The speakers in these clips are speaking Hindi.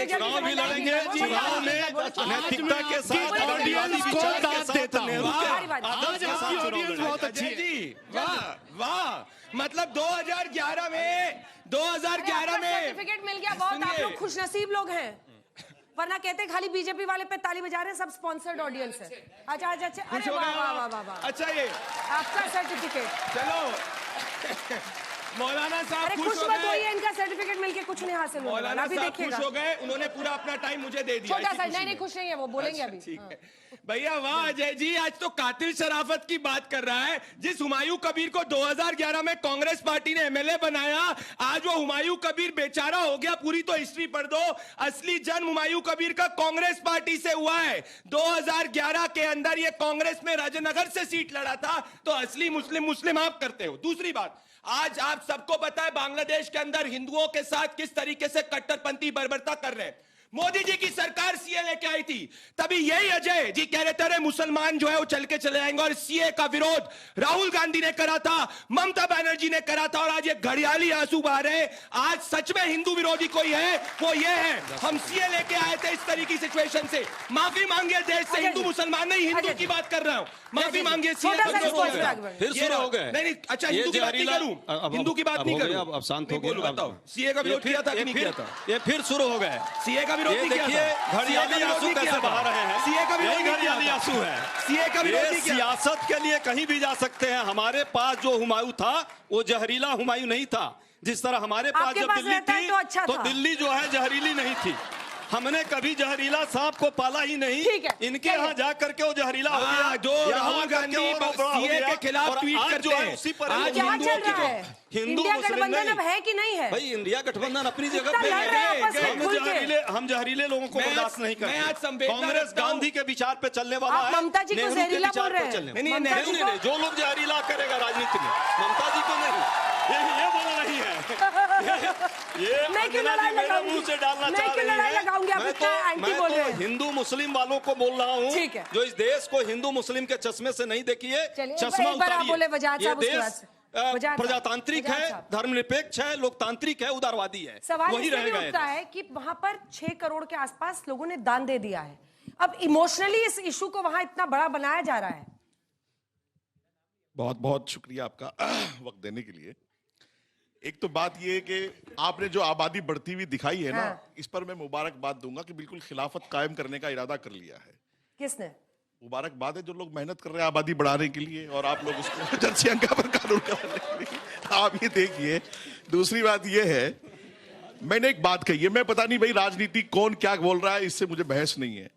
चुनाव भी लड़ेंगे, चुनाव में नैतिकता के साथ ऑडियंस को दाद देता हूं। आज आपकी ऑडियंस बहुत अच्छी है जी। वाह वाह, मतलब 2011 में सर्टिफिकेट मिल गया, बहुत आप लोग खुशनसीब लोग हैं, वरना कहते खाली बीजेपी वाले पे ताली बजा रहे हैं, सब स्पॉन्सर्ड ऑडियंस है। अच्छा अच्छा अच्छा, अरे वाह वाह वाह वाह, अच्छा ये आपका सर्टिफिकेट। चलो मौलाना साहब खुश मत होइए, इनका सर्टिफिकेट मिलके कुछ नहीं हासिल हुआ। मौलाना अभी साहब खुश देखिएगा, हो गए, उन्होंने पूरा अपना टाइम मुझे दे दिया। छोटा सा नहीं खुश नहीं है वो, बोलेंगे अभी। ठीक है भैया, वाह अजय जी, आज तो कातिल शराफत की बात कर रहा है। जिस हुमायूं कबीर को 2011 में कांग्रेस पार्टी ने एमएलए बनाया, आज वो हुमायूं कबीर बेचारा हो गया। पूरी तो हिस्ट्री पढ़ दो, असली जन्म हुमायूं कबीर का कांग्रेस पार्टी से हुआ है। 2011 के अंदर ये कांग्रेस में राजनगर से सीट लड़ा था, तो असली मुस्लिम आप करते हो। दूसरी बात, आज आप सबको पता है बांग्लादेश के अंदर हिंदुओं के साथ किस तरीके से कट्टरपंथी बर्बरता कर रहे हैं। मोदी जी की सरकार सीए लेके आई थी, तभी यही अजय जी कह रहे थे मुसलमान जो है वो चल के चले जाएंगे, और सीए का विरोध राहुल गांधी ने करा था, ममता बनर्जी ने करा था, और आज ये घड़ियाली आंसू बहा रहे हैं। आज सच में हिंदू विरोधी कोई है वो ये है, हम सीए लेके आए थे इस तरीके की सिचुएशन से। माफी मांगिए देश से, हिंदू मुसलमान नहीं, हिंदू की बात कर रहा हूं, माफी मांगिए। फिर शुरू हो गए। नहीं अच्छा, हिंदू की बात नहीं करूं, हिंदू की बात नहीं करूं, अब शांत हो गए। बताओ सीए का विरोध किया था कि नहीं किया था? ये फिर शुरू हो गए। सीए का ये देखिए घड़ियाली आंसू कैसे बहा रहे हैं। सीए का विरोध घड़ियाली आंसू है। सीए का विरोध सियासत के लिए कहीं भी जा सकते हैं। हमारे पास जो हुमायूं था वो जहरीला हुमायूं नहीं था। जिस तरह हमारे पास जब दिल्ली थी तो दिल्ली जो है जहरीली नहीं थी। हमने कभी जहरीला सांप को पाला ही नहीं। इनके यहाँ जा करके वो जहरीला हो गया। जो राहुल गांधी सीए के खिलाफ ट्वीट करते हैं, उसी पर आज क्या चल रहा है? हिंदू गठबंधन अब है कि नहीं है? भाई इंडिया गठबंधन अपनी जगह पे है। हम जहरीले लोगों को बर्दाश्त नहीं करते। कांग्रेस गांधी के विचार पे चलने वाला है। ममता जी को जहरीला बोल रहे हैं। नहीं, जो लोग जहरीला करेगा राजनीति में, ममता जी को नहीं, ये बोल रही है। ये मैं क्यों लड़ाई लगाऊंगी? मुंह से डालना चाह रही है। मैं तो हिंदू मुस्लिम वालों को बोल रहा हूँ जो इस देश को हिंदू मुस्लिम के चश्मे से नहीं देखिए, चश्मा उतारिए। ये देश प्रजातांत्रिक है, धर्मनिरपेक्ष है, लोकतांत्रिक है, उदारवादी है। सवाल वही रहेगा है कि वहां पर 6 करोड़ के आसपास लोगों ने दान दे दिया है। अब इमोशनली इस इशू को वहां इतना बड़ा बनाया जा रहा है। बहुत बहुत शुक्रिया आपका वक्त देने के लिए। एक तो बात ये है कि आपने जो आबादी बढ़ती हुई दिखाई है ना, इस पर मैं मुबारकबाद दूंगा कि बिल्कुल खिलाफत कायम करने का इरादा कर लिया है। किसने? मुबारकबाद है जो लोग मेहनत कर रहे हैं आबादी बढ़ाने के लिए, और आप लोग उसको जनसंख्या पर कानून करने के लिए, आप ये देखिए। दूसरी बात ये है, मैंने एक बात कही है, मैं पता नहीं भाई राजनीति कौन क्या बोल रहा है, इससे मुझे बहस नहीं है,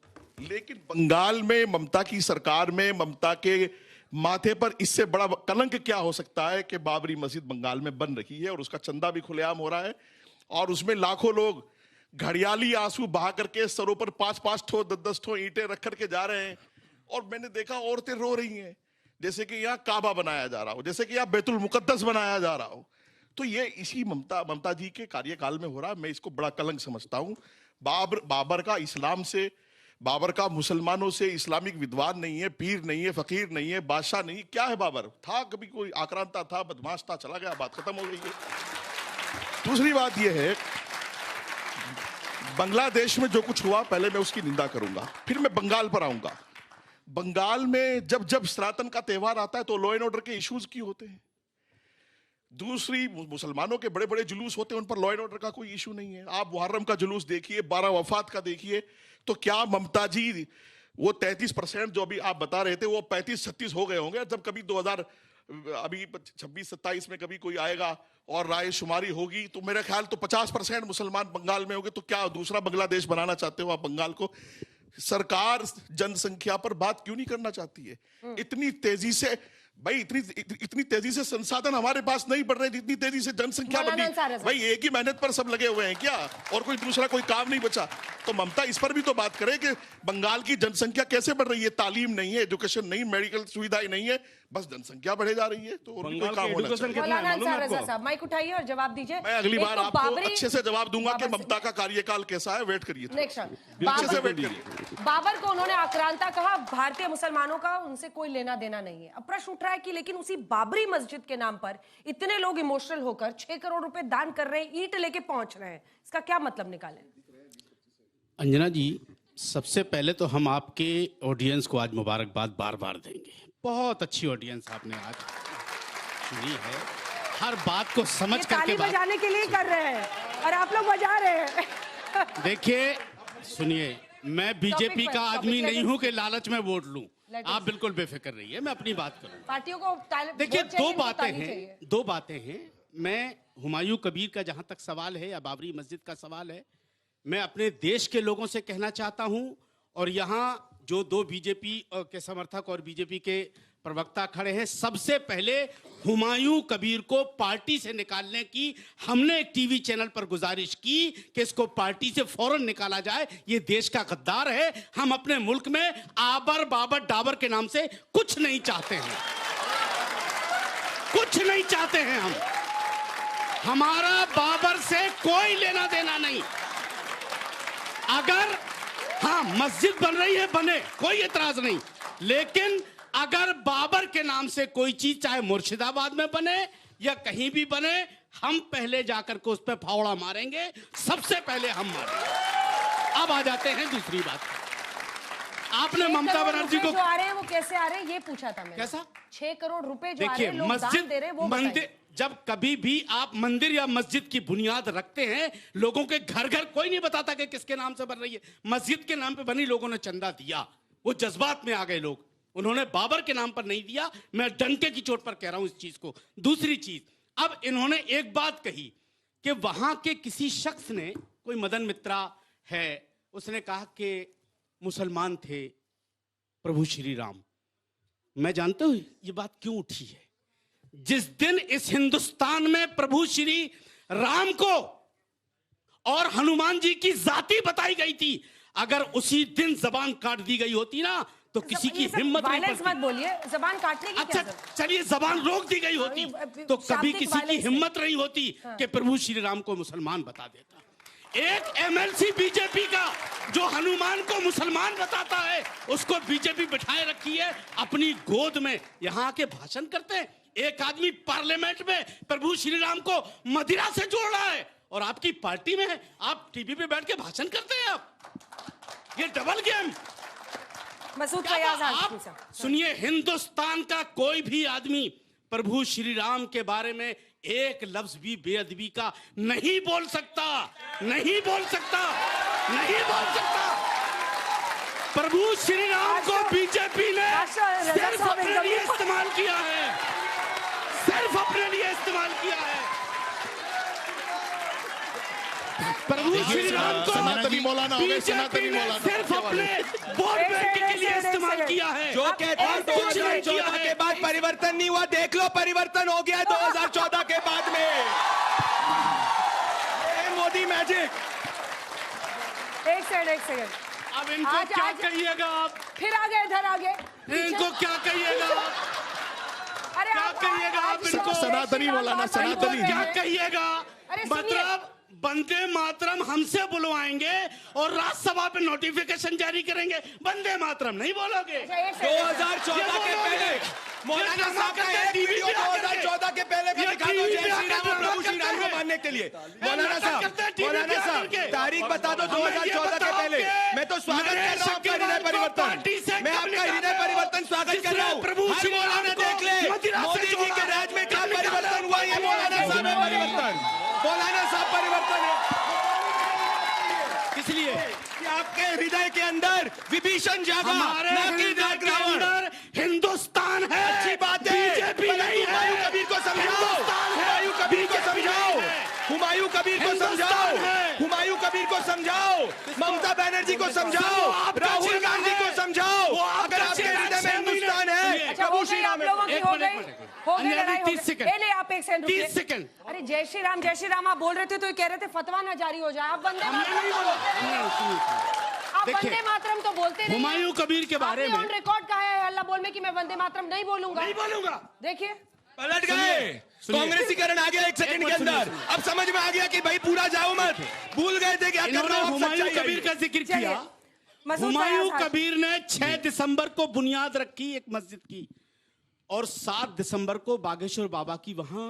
लेकिन बंगाल में ममता की सरकार में ममता के माथे पर इससे बड़ा कलंक क्या हो सकता है कि बाबरी मस्जिद बंगाल में बन रही है और उसका चंदा भी खुलेआम हो रहा है, और उसमें लाखों लोग घड़ियाली आंसू बहा करके सरों पर 5-5 ठो 10-10 ठो ईंटें रख करके जा रहे हैं। और मैंने देखा औरतें रो रही हैं, जैसे कि यहाँ काबा बनाया जा रहा हो, जैसे कि यहाँ बैतुल मुकद्दस बनाया जा रहा हो। तो ये इसी ममता जी के कार्यकाल में हो रहा है। मैं इसको बड़ा कलंक समझता हूँ। बाबर का इस्लाम से, बाबर का मुसलमानों से, इस्लामिक विद्वान नहीं है, पीर नहीं है, फकीर नहीं है, बादशाह नहीं, क्या है बाबर? था कभी कोई आक्रांता था, बदमाश था, चला गया, बात खत्म हो गई है। दूसरी बात यह है, बांग्लादेश में जो कुछ हुआ, पहले मैं उसकी निंदा करूंगा, फिर मैं बंगाल पर आऊंगा। बंगाल में जब जब सनातन का त्योहार आता है तो लॉ एंड ऑर्डर के इश्यूज क्यों होते हैं? दूसरी, मुसलमानों के बड़े बड़े जुलूस होते हैं, उन पर लॉ एंड ऑर्डर का कोई इशू नहीं है। आप मुहर्रम का जुलूस देखिए, 12 वफात का देखिए, तो क्या ममता जी वो 33% जो अभी आप बता रहे थे वो 35-36 हो गए होंगे? जब कभी 2000 अभी 26-27 में कभी कोई आएगा और राय शुमारी होगी तो मेरा ख्याल तो 50% मुसलमान बंगाल में होंगे। तो क्या दूसरा बांग्लादेश बनाना चाहते हो आप बंगाल को? सरकार जनसंख्या पर बात क्यों नहीं करना चाहती है? इतनी तेजी से भाई, इतनी तेजी से संसाधन हमारे पास नहीं बढ़ रहे जितनी तेजी से जनसंख्या बढ़ी। भाई एक ही मेहनत पर सब लगे हुए हैं क्या? और कोई दूसरा कोई काम नहीं बचा? तो ममता इस पर भी तो बात करे कि बंगाल की जनसंख्या कैसे बढ़ रही है। तालीम नहीं है, एजुकेशन नहीं, मेडिकल सुविधाएं नहीं है, बस जनसंख्या बढ़े जा रही है, तो और भी कोई काम होना चाहिए। मौलाना अंसार रजा साहब माइक उठाइए और जवाब दीजिए। मैं अगली बार आपको अच्छे से जवाब दूंगा कि ममता का कार्यकाल कैसा है, वेट करिए। अच्छे से वेट करिए। बाबर को उन्होंने आक्रांता कहा, भारतीय मुसलमानों का उनसे कोई लेना देना नहीं है। अब प्रश्न उठ रहा है कि लेकिन उसी बाबरी मस्जिद के नाम पर इतने लोग इमोशनल होकर 6 करोड़ रुपए दान कर रहे हैं, ईंट लेके पहुंच रहे हैं, इसका क्या मतलब निकालें? अंजना जी, सबसे पहले तो हम आपके ऑडियंस को आज मुबारकबाद बार बार देंगे। बहुत अच्छी ऑडियंस आपने आज सुनी है, हर बात को समझ करके ताली बजाने के लिए कर रहे हैं और आप लोग बजा रहे हैं। देखिए सुनिए, मैं बीजेपी का आदमी नहीं हूं कि लालच में वोट लूं। आप बिल्कुल बेफिक्र रहिए, मैं अपनी बात करूं। पार्टियों को देखिए दो बातें हैं। मैं हुमायूं कबीर का जहां तक सवाल है या बाबरी मस्जिद का सवाल है, मैं अपने देश के लोगों से कहना चाहता हूं, और यहां जो 2 बीजेपी के समर्थक और बीजेपी के प्रवक्ता खड़े हैं, सबसे पहले हुमायूं कबीर को पार्टी से निकालने की हमने एक टीवी चैनल पर गुजारिश की कि इसको पार्टी से फौरन निकाला जाए। ये देश का गद्दार है। हम अपने मुल्क में आबर बाबर डाबर के नाम से कुछ नहीं चाहते हैं, कुछ नहीं चाहते हैं हम। हमारा बाबर से कोई लेना देना नहीं। अगर हाँ मस्जिद बन रही है, बने, कोई एतराज नहीं, लेकिन अगर बाबर के नाम से कोई चीज चाहे मुर्शिदाबाद में बने या कहीं भी बने, हम पहले जाकर के उस पर फावड़ा मारेंगे, सबसे पहले हम मारेंगे। अब आ जाते हैं दूसरी बात। आपने ममता बनर्जी को जो आ रहे हैं वो कैसे आ रहे हैं ये पूछा था मैंने। कैसा? 6 करोड़ रुपए जो आ रहे देखिए, हैं, लोग दान दे रहे हैं, वो मंदिर, जब कभी भी आप मंदिर या मस्जिद की बुनियाद रखते हैं, लोगों के घर घर कोई नहीं बताता कि किसके नाम से बन रही है। मस्जिद के नाम पे बनी, लोगों ने चंदा दिया, वो जज्बात में आ गए लोग, उन्होंने बाबर के नाम पर नहीं दिया। मैं डंके की चोट पर कह रहा हूं इस चीज को। दूसरी चीज, अब इन्होंने एक बात कही कि वहां के किसी शख्स ने, कोई मदन मित्रा है, उसने कहा कि मुसलमान थे प्रभु श्री राम। मैं जानता हूं ये बात क्यों उठी है। जिस दिन इस हिंदुस्तान में प्रभु श्री राम को और हनुमान जी की जाति बताई गई थी, अगर उसी दिन जबान काट दी गई होती ना, तो किसी की हिम्मत नहीं पड़ती। मत बोलिए, जबान काटने की अच्छा क्या जरूरत? चलिए, जबान रोक दी गई होती तो कभी किसी की हिम्मत नहीं होती कि प्रभु श्री राम को मुसलमान बता देता। एक एमएलसी बीजेपी का जो हनुमान को मुसलमान बताता है, उसको बीजेपी बिठाए रखी है अपनी गोद में, यहां आके भाषण करते हैं। एक आदमी पार्लियामेंट में प्रभु श्री राम को मदिरा से जोड़ रहा है, और आपकी पार्टी में है, आप टीवी पे बैठ के भाषण करते हैं। आप ये डबल गेम। मसूद फयाज आप सुनिए, हिंदुस्तान का कोई भी आदमी प्रभु श्री राम के बारे में एक लफ्ज भी बेअदबी का नहीं बोल सकता, नहीं बोल सकता, नहीं बोल सकता। प्रभु श्री राम को बीजेपी ने सिर्फ अपने लिए इस्तेमाल किया है, सिर्फ अपने लिए इस्तेमाल किया है। प्रभु श्री राम को सनातनी मौलाना हो गए, सनातनी मौलाना सिर्फ अपने वोट बैंक के लिए इस्तेमाल किया है। जो कहते हैं 2014 के बाद परिवर्तन नहीं हुआ, देख लो परिवर्तन हो गया है 2014 के बाद में। मोदी मैजिक। एक सेकंड। अब इनको क्या कहिएगा आप? फिर आगे, इधर आगे, इनको क्या कहिएगा? अरे क्या कहिएगा आप इनको? सनातनी मौलाना, सनातनी क्या कहिएगा? मतलब वंदे मातरम हमसे बुलवाएंगे और राज्यसभा पे नोटिफिकेशन जारी करेंगे, वंदे मातरम नहीं बोलोगे। 2014 के पहले मौलाना साहब का एक वीडियो 2014 के पहले का दिखा दो, जय श्री राम और प्रभु श्री राम को मानने के लिए। मौलाना साहब तारीख बता दो 2014 के पहले। मैं तो स्वागत कर रहा हूँ आपका हृदय परिवर्तन, मैं आपका हृदय परिवर्तन स्वागत कर रहा हूँ। हर मौलाना देख ले मोदी जी के राज में क्या परिवर्तन हुआ, ये मौलाना साहब है परिवर्तन, मौलाना साहब परिवर्तन है। इसलिए कि आपके हृदय के अंदर विभीषण जागा, हमारे हृदय के अंदर हिंदुस्तान है। अच्छी बात है, बीजेपी नहीं है। हुमायूं कबीर को समझाओ, हुमायूं कबीर को समझाओ, हुमायूं कबीर को समझाओ, हुमायूं कबीर को समझाओ, ममता बनर्जी को समझाओ, राहुल गांधी को समझाओ। अगर आपके हृदय में हिंदुस्तान है, प्रभु श्री राम है। हो गई 30 सेकंड। आप एक सेकंड, 30 सेकंड। अरे जय श्री राम आप बोल रहे थे तो ये कह रहे थे फतवा ना जारी हो जाए। आप बंदे मातरम को बोलते रहिए। आप देखिए, वंदे मातरम तो बोलते नहीं हैं। हुमायूं कबीर के बारे आपने में ऑन रिकॉर्ड कहा है हल्ला बोल में कि मैं वंदे मातरम नहीं बोलूंगा। नहीं बोलूंगा। देखिए पलट गए, कांग्रेसीकरण आ गया 1 सेकंड के अंदर। अब समझ में आ गया कि भाई पूरा जाओ मत, भूल गए थे क्या इन्होंने करना है, अब हुमायूं सच्चाई कबीर आई। का जिक्र चलिए, किया। मसूद हुमायूं फयाज कबीर ने 6 दिसंबर को बुनियाद रखी एक मस्जिद की, और 7 दिसंबर को बागेश्वर बाबा की वहां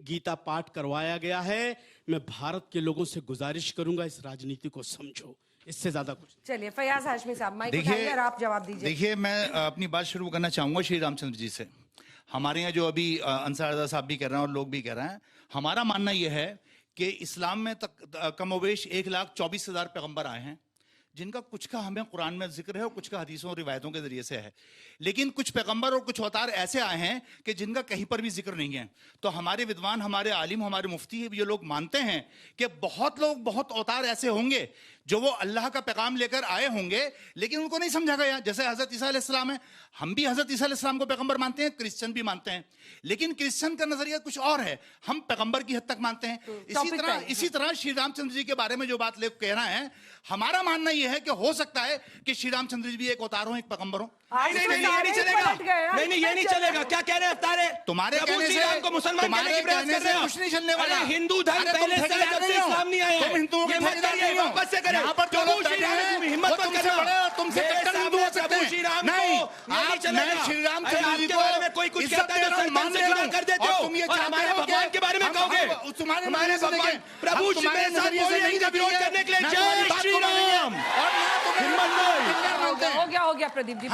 गीता पाठ करवाया गया है। मैं भारत के लोगों से गुजारिश करूंगा, इस राजनीति को समझो, इससे ज्यादा कुछ। चलिए फयाज हाशमी साहब माइक देखिए, उठाइए और आप जवाब दीजिए। देखिए, मैं अपनी बात शुरू करना चाहूंगा श्री रामचंद्र जी से। हमारे यहाँ जो अभी अंसार रजा साहब भी कह रहे हैं और लोग भी कह रहे हैं, हमारा मानना यह है कि इस्लाम में तक कमोवेश 1,24,000 पैगंबर आए हैं, जिनका कुछ का हमें कुरान में जिक्र है और कुछ का हदीसों और रिवायतों के जरिए से है। लेकिन कुछ पैगंबर और कुछ अवतार ऐसे आए हैं कि जिनका कहीं पर भी जिक्र नहीं है। तो हमारे विद्वान, हमारे आलिम, हमारे मुफ्ती ये लोग मानते हैं कि बहुत लोग, बहुत अवतार ऐसे होंगे जो वो अल्लाह का पैगाम लेकर आए होंगे, लेकिन उनको नहीं समझा गया। जैसे हजरत ईसा अलैहिस्सलाम है, हम भी हजरत ईसा अलैहिस्सलाम को पैगंबर मानते हैं, क्रिश्चियन भी मानते हैं, लेकिन क्रिश्चियन का नजरिया कुछ और है, हम पैगंबर की हद तक मानते हैं। इसी तरह श्री रामचंद्र जी के बारे में जो बात लोग कह रहे हैं, हमारा मानना यह है कि हो सकता है कि श्री रामचंद्र जी भी एक अवतार हो, एक पैगंबर हो। नहीं, ये नहीं चलेगा। नहीं, ये नहीं चलेगा। क्या कह रहे हैं अवतार है? तुम्हारे प्रभु कहने श्री से, राम को मुसलमान कहने की प्रयास कर रहे हो। कुछ नहीं चलने वाला। अरे हिंदू धर्म अरे पहले तुम से है, जब से इस्लाम नहीं आया है। तुम हिंदुओं के ये मत ठेकेदार करिए, नहीं हो। वापस से करें। यहाँ पर जो प्रभु लोग श्री बैठे राम हैं, की हिम्मत वो मत तुमसे करना। बड़े और तुमसे मेरे कट्टर हिंदू हो सामने सकते प्रभु हैं। श्री राम नहीं, को ये नहीं चलेगा। मैं श्री रामचंद्र अरे जी आपके को बारे में कोई कुछ इज्जत कहता है दे तो रहा हूं, सरपंच मान से ले जुदा रहा हूं। कर देते और हो। तुम ये और चाहते हमारे हो कि भगवान के बारे में कहोगे। तुम्हारे हमारे नजरिए से भगवान देखें। प्रभु हम श्री तुम्हारे मेरे साथ नजरिए से बोलिए नहीं इनका विरोध देखेंगे। करने के लिए। ना जय तुम्हारी बात श्री को मानेंगे। राम। और ना तुम्हें हिम्मत नहीं। मानते हैं। हो गया प्रदीप जी।